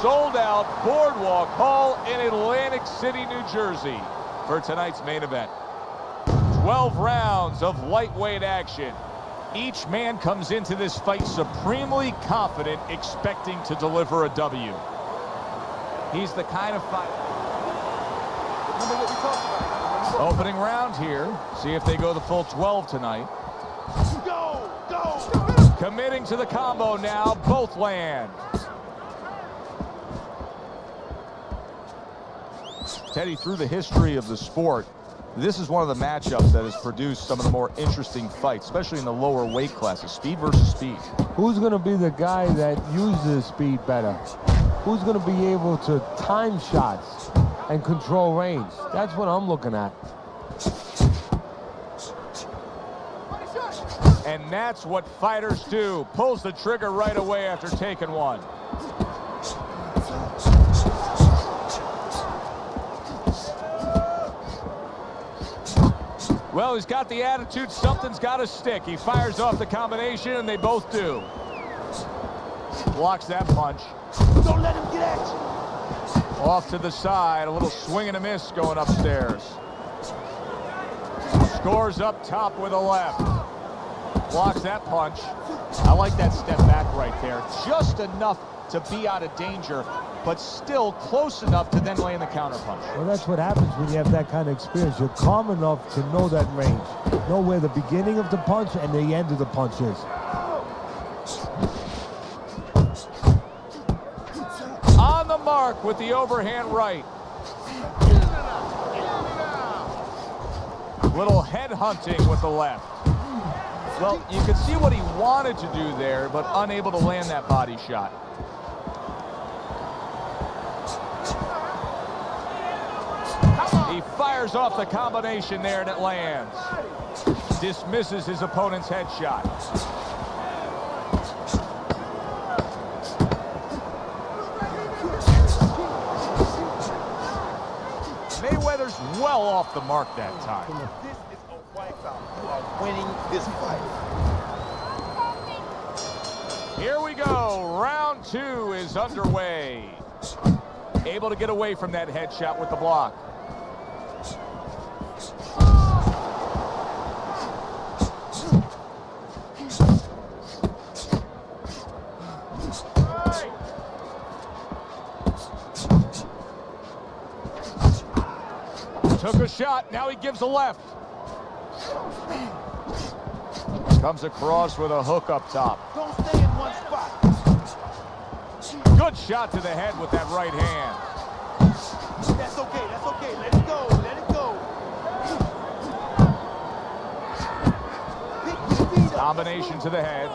sold-out Boardwalk Hall in Atlantic City, New Jersey for tonight's main event. 12 rounds of lightweight action. Each man comes into this fight supremely confident, expecting to deliver a W. He's the kind of fighter. Remember what we talked about. Opening round here. See if they go the full 12 tonight. Go, go. Committing to the combo now. Both land. Teddy, through the history of the sport, this is one of the matchups that has produced some of the more interesting fights, especially in the lower weight classes. Speed versus speed. Who's going to be the guy that uses speed better? Who's going to be able to time shots and control range? That's what I'm looking at. And that's what fighters do. Pulls the trigger right away after taking one. Well, he's got the attitude, something's got to stick. He fires off the combination, and they both do. Blocks that punch. Don't let him get at you. Off to the side, a little swing and a miss going upstairs. Scores up top with a left. Blocks that punch. I like that step back right there. Just enough to be out of danger, but still close enough to then land the counter punch. Well, that's what happens when you have that kind of experience. You're calm enough to know that range. Know where the beginning of the punch and the end of the punch is. On the mark with the overhand right. Little head hunting with the left. Well, you can see what he wanted to do there, but unable to land that body shot. He fires off the combination there, and it lands. Dismisses his opponent's headshot. Mayweather's well off the mark that time. This is a wipeout. You are winning this fight. Here we go. Round 2 is underway. Able to get away from that headshot with the block. Took a shot, now he gives a left. Comes across with a hook up top. Don't stay in one spot. Good shot to the head with that right hand. That's okay, that's okay. Let it go, let it go. Pick your speed up. Combination to the head.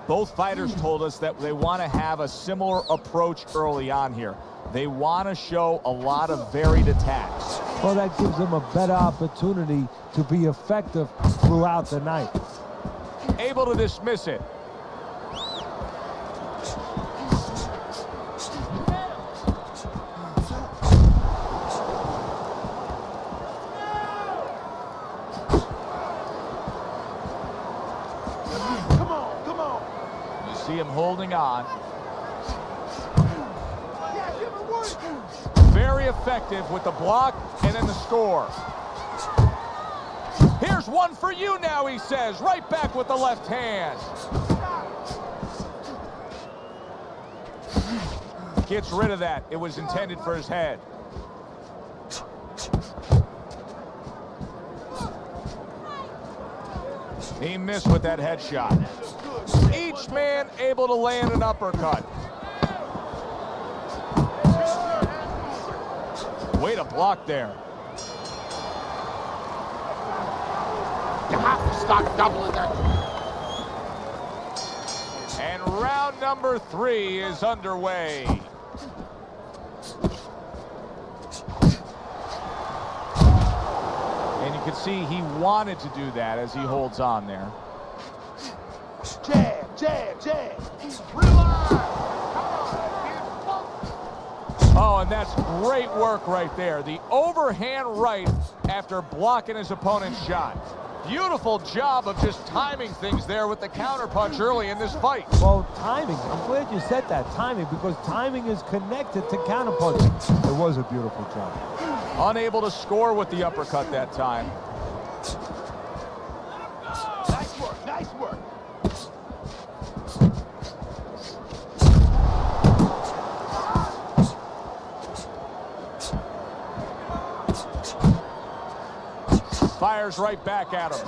Both fighters told us that they want to have a similar approach early on here. They want to show a lot of varied attacks. Well, that gives them a better opportunity to be effective throughout the night. Able to dismiss it. See him holding on. Very effective with the block and then the score. Here's one for you now, he says. Right back with the left hand. Gets rid of that. It was intended for his head. He missed with that headshot. Each man able to land an uppercut. Way to block there. You have to start doubling that. And round number 3 is underway. And you can see he wanted to do that as he holds on there. Jab, jab, jab. Oh, and that's great work right there. The overhand right after blocking his opponent's shot. Beautiful job of just timing things there with the counterpunch early in this fight. Well, timing. I'm glad you said that, timing, because timing is connected to counterpunching. It was a beautiful job. Unable to score with the uppercut that time. Nice work, nice work. Fires right back at him.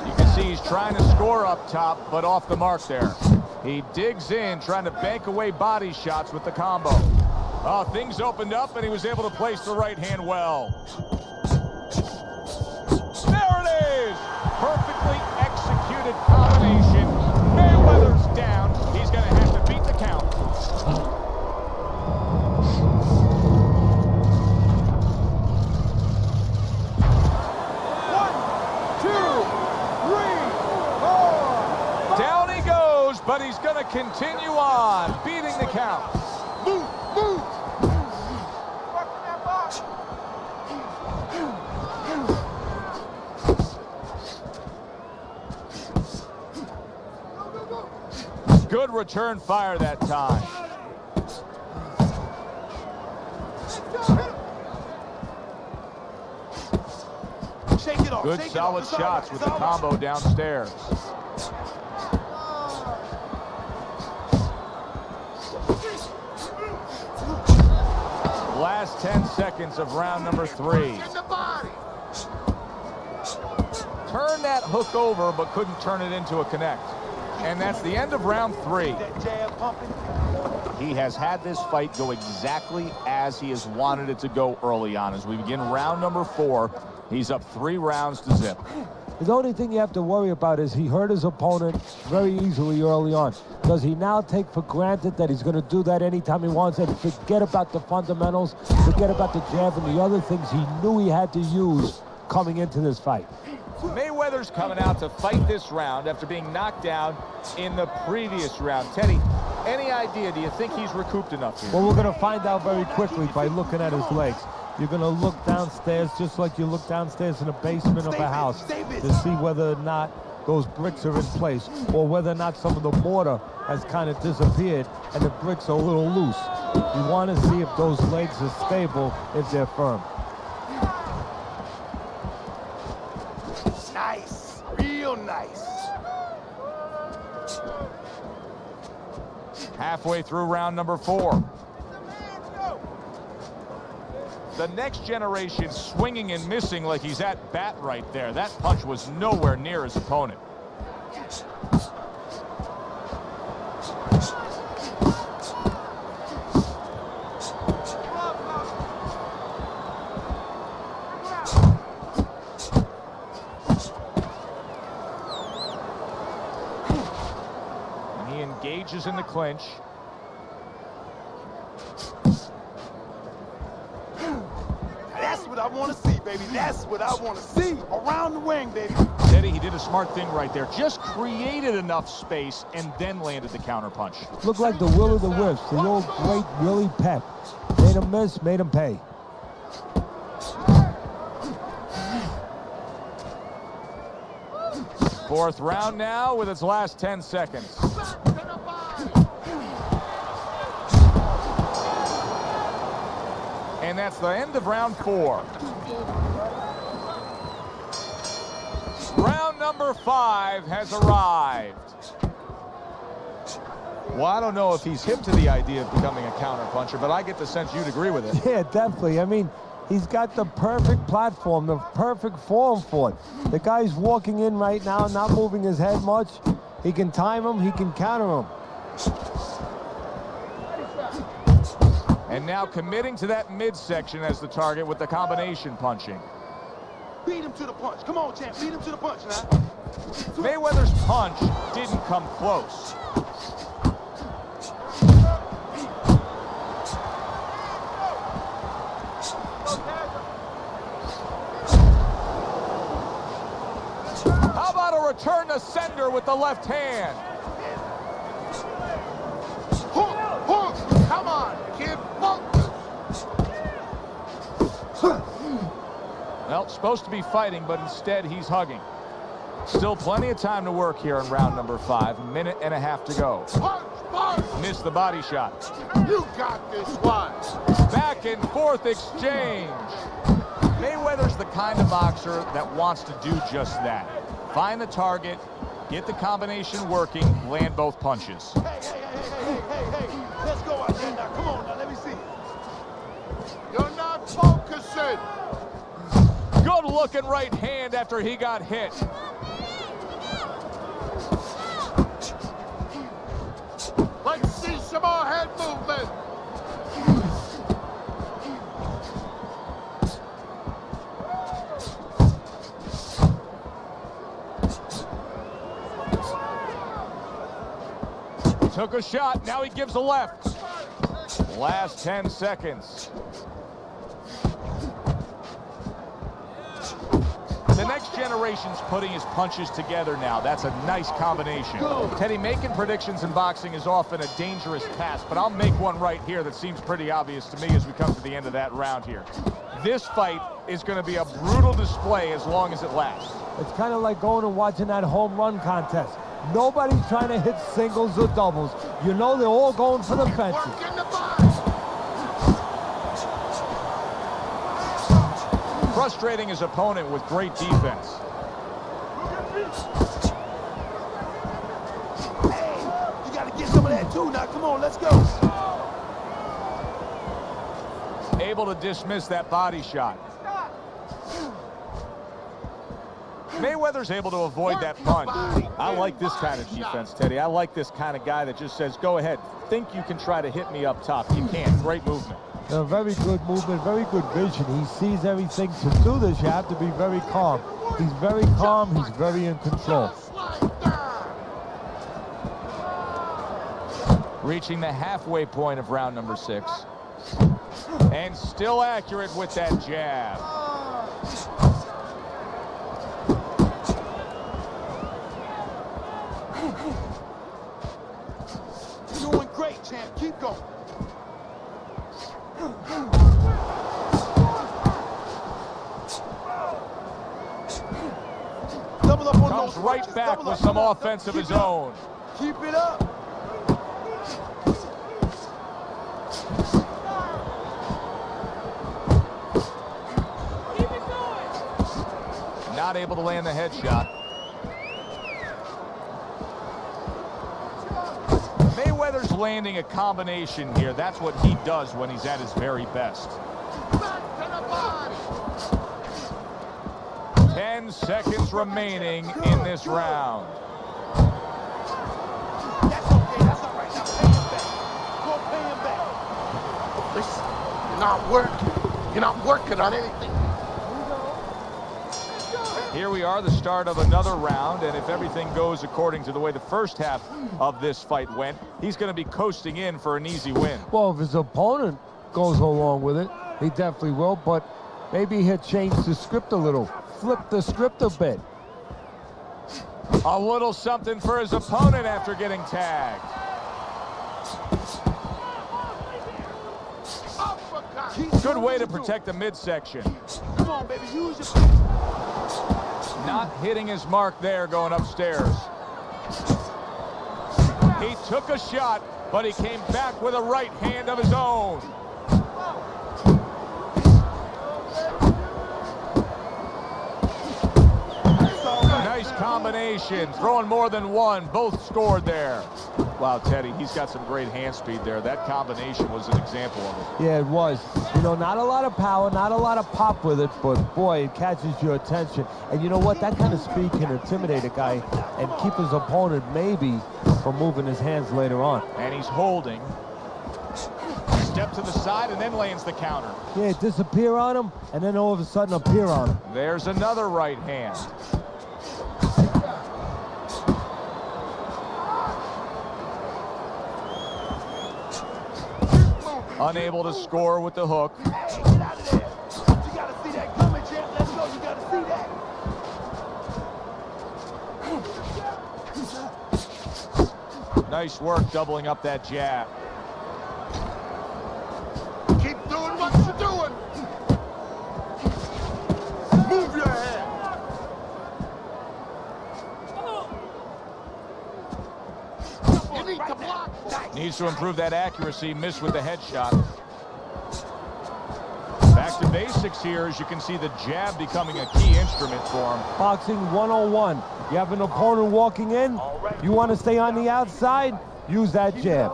You can see he's trying to score up top, but off the mark there. He digs in, trying to bank away body shots with the combo. Oh, things opened up, and he was able to place the right hand well. There it is! Perfectly executed combination. Mayweather's down. He's going to have to beat the count. But he's going to continue on, beating the count. Move, move. Good return fire that time. Shake it off. Good solid shots with the combo downstairs. Last 10 seconds of round number 3. Turned that hook over, but couldn't turn it into a connect. And that's the end of round 3. He has had this fight go exactly as he has wanted it to go early on. As we begin round number 4, he's up 3 rounds to zip. The only thing you have to worry about is he hurt his opponent very easily early on. Does he now take for granted that he's going to do that anytime he wants and forget about the fundamentals, forget about the jab and the other things he knew he had to use coming into this fight? Mayweather's coming out to fight this round after being knocked down in the previous round. Teddy, any idea, do you think he's recouped enough here? Well, we're going to find out very quickly by looking at his legs. You're going to look downstairs just like you look downstairs in the basement of a house to see whether or not those bricks are in place or whether or not some of the mortar has kind of disappeared and the bricks are a little loose. You want to see if those legs are stable, if they're firm. Nice, real nice. Halfway through round number 4. The next generation swinging and missing like he's at bat right there. That punch was nowhere near his opponent. And he engages in the clinch. That's what I want to see, baby. That's what I want to see. Around the ring, baby. Teddy, he did a smart thing right there. Just created enough space and then landed the counterpunch. Looked like the will of the wisps, the old great Willie Pep. Made him miss, made him pay. Fourth round now with its last 10 seconds. And that's the end of round 4. Round number 5 has arrived. Well, I don't know if he's hip to the idea of becoming a counterpuncher, but I get the sense you'd agree with it. Yeah, definitely. I mean, he's got the perfect platform, the perfect form for it. The guy's walking in right now, not moving his head much. He can time him, he can counter him. And now committing to that midsection as the target with the combination punching. Beat him to the punch. Come on, champ. Beat him to the punch now. Mayweather's punch didn't come close. How about a return to sender with the left hand? Hook, hook. Come on, kid. Funk. Well, supposed to be fighting, but instead he's hugging. Still plenty of time to work here in round number 5. A minute and a half to go. Missed the body shot. You got this one. Back and forth exchange. Mayweather's the kind of boxer that wants to do just that. Find the target, get the combination working, land both punches. Hey. Let's go out there now. Come on now, let me see. You're not focusing. Good looking right hand after he got hit. Let's see some more head movement. Took a shot, now he gives a left. Last 10 seconds. The next generation's putting his punches together now. That's a nice combination. Teddy, making predictions in boxing is often a dangerous task, but I'll make one right here that seems pretty obvious to me as we come to the end of that round here. This fight is going to be a brutal display as long as it lasts. It's kind of like going and watching that home run contest. Nobody's trying to hit singles or doubles. You know they're all going for the fences. Work in the box. Frustrating his opponent with great defense. Hey, you got to get some of that too. Now, come on, let's go. Able to dismiss that body shot. Mayweather's able to avoid that punch. I like this kind of defense, Teddy. I like this kind of guy that just says, go ahead. Think you can try to hit me up top. You can't. Great movement. A very good movement, very good vision. He sees everything. To do this, you have to be very calm. He's very calm. He's very in control. Reaching the halfway point of round number 6. And still accurate with that jab. You're doing great, champ. Keep going. Double up on Comes those right punches. back Double with up. some Come on. offense of Keep his it up. own. Keep it up. Not able to land the headshot. Mayweather's landing a combination here. That's what he does when he's at his very best. Back to the body. 10 seconds remaining in this round. That's okay. That's all right. Now pay him back. Go pay him back. Listen, you're not working on anything. Here we are, the start of another round, and if everything goes according to the way the first half of this fight went, he's going to be coasting in for an easy win. Well, if his opponent goes along with it, he definitely will, but maybe he'll change the script a little, flip the script a bit. A little something for his opponent after getting tagged. Good way to protect the midsection. Come on, baby. Use your... Not hitting his mark there going upstairs. He took a shot, but he came back with a right hand of his own. Nice combination, throwing more than one, both scored there. Wow, Teddy, he's got some great hand speed there. That combination was an example of it. Yeah, it was. You know, not a lot of power, not a lot of pop with it, but boy, it catches your attention. And you know what? That kind of speed can intimidate a guy and keep his opponent maybe from moving his hands later on. And he's holding. Step to the side and then lands the counter. Yeah, disappear on him and then all of a sudden appear on him. There's another right hand. Unable to score with the hook. Hey, get out of there. You got to see that coming, champ. Let's go. You got to see that. Nice work doubling up that jab. Keep doing what you're doing. feet to block. Needs to improve that accuracy. Missed with the headshot. Back to basics here. As you can see, the jab becoming a key instrument for him. Boxing 101. You have an opponent walking in. You want to stay on the outside? Use that jab.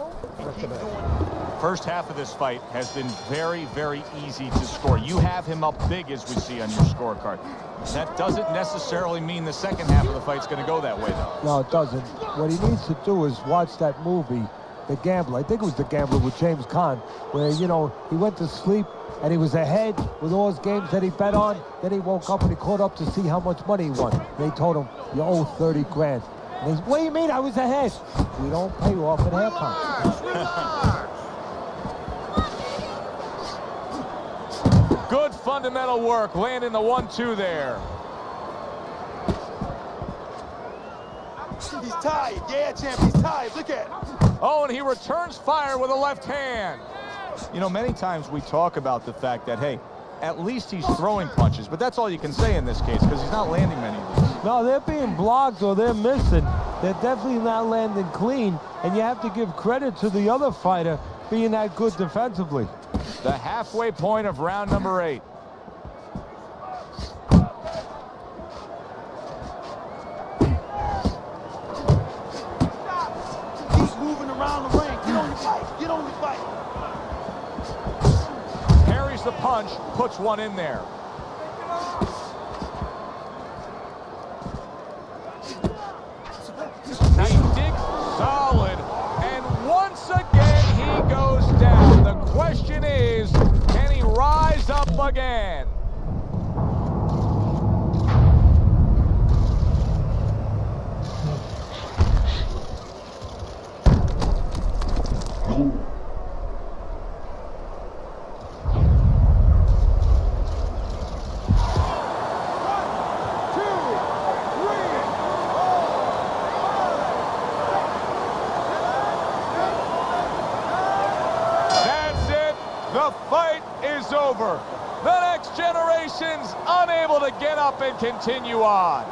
First half of this fight has been very, very easy to score. You have him up big, as we see on your scorecard. That doesn't necessarily mean the second half of the fight's going to go that way, though. No, it doesn't. What he needs to do is watch that movie, The Gambler. I think it was The Gambler with James Caan, where, you know, he went to sleep and he was ahead with all his games that he bet on. Then he woke up and he called up to see how much money he won. They told him, you owe 30 grand. And he's, what do you mean I was ahead? We don't pay you off at halftime. Good fundamental work, landing the 1-2 there. He's tired. Yeah, champ, he's tired. Look at him. Oh, and he returns fire with a left hand. You know, many times we talk about the fact that, hey, at least he's throwing punches, but that's all you can say in this case because he's not landing many of these. No, they're being blocked or they're missing. They're definitely not landing clean, and you have to give credit to the other fighter being that good defensively. The halfway point of round number 8. Keep moving around the ring. Get on your fight. Get on your fight. Parries the punch, puts one in there. He digs solid, and once again he goes down. The question is, can he rise up again? The fight is over. The next generation's unable to get up and continue on.